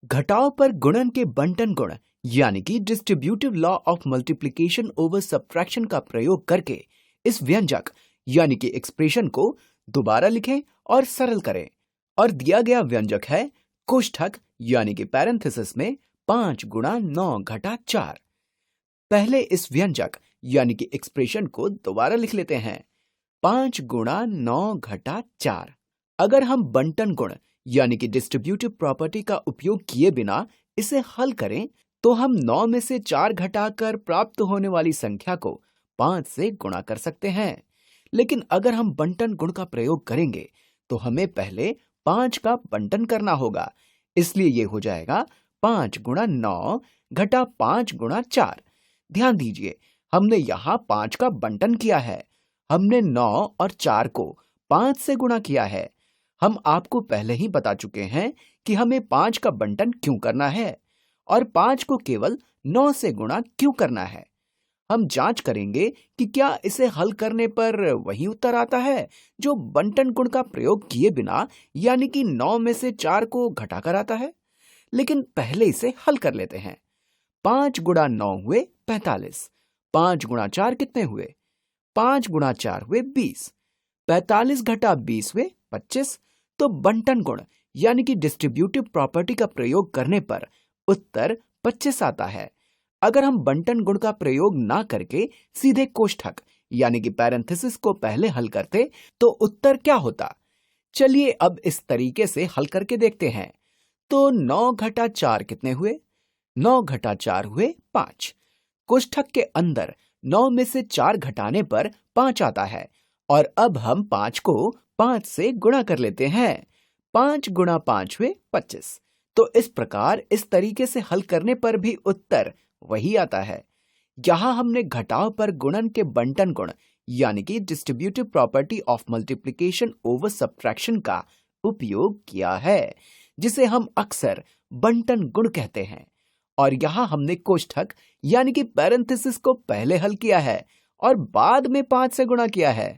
घटाव पर गुणन के बंटन गुण यानी कि distributive law of multiplication over subtraction का प्रयोग करके इस व्यंजक यानी कि एक्सप्रेशन को दोबारा लिखें और सरल करें। और दिया गया व्यंजक है कोष्ठक यानी कि पैरेंथेसिस में 5 गुणा 9 घटा 4। पहले इस व्यंजक यानी कि एक्सप्रेशन को दोबारा लिख लेते हैं 5 गुणा 9 घटा 4। अगर हम बंटन गुण यानी कि डिस्ट्रीब्यूटिव प्रॉपर्टी का उपयोग किए बिना इसे हल करें तो हम 9 में से 4 घटाकर प्राप्त होने वाली संख्या को 5 से गुणा कर सकते हैं। लेकिन अगर हम बंटन गुण का प्रयोग करेंगे तो हमें पहले 5 का बंटन करना होगा, इसलिए ये हो जाएगा 5 गुणा 9 घटा 5 गुणा 4। ध्यान दीजिए, हमने यहाँ 5 का बंटन किया है। हमने 9 और 4 को 5 से गुणा किया है। हम आपको पहले ही बता चुके हैं कि हमें 5 का बंटन क्यों करना है और 5 को केवल 9 से गुणा क्यों करना है। हम जांच करेंगे कि क्या इसे हल करने पर वही उत्तर आता है जो बंटन गुण का प्रयोग किए बिना यानी कि 9 में से 4 को घटाकर आता है। लेकिन पहले इसे हल कर लेते हैं। 5 गुणा 9 हुए 45। 5 गुणा 4 कितने हुए? 5 गुणा 4 हुए 20। 45 घटा 20 हुए 25। तो बंटन गुण यानी कि डिस्ट्रीब्यूटिव प्रॉपर्टी का प्रयोग करने पर उत्तर 25 आता है। अगर हम बंटन गुण का प्रयोग ना करके सीधे कोष्ठक यानी कि पैरेंथेसिस को पहले हल करते तो उत्तर क्या होता? चलिए अब इस तरीके से हल करके देखते हैं। तो 9 घटा 4 कितने हुए? 9 घटा 4 हुए 5। कोष्ठक के अंदर 9 में से 4 घटाने पर 5 आता है और अब हम 5 को 5 से गुणा कर लेते हैं। 5 गुणा 5 हुए 25। तो इस प्रकार इस तरीके से हल करने पर भी उत्तर वही आता है। यहां हमने घटाव पर गुणन के बंटन गुण यानी कि distributive property of multiplication over subtraction का उपयोग किया है, जिसे हम अक्सर बंटन गुण कहते हैं। और यहां हमने कोष्ठक यानी कि पैरेंथेसिस को पहले हल किया है और बाद में 5 से गुणा किया है।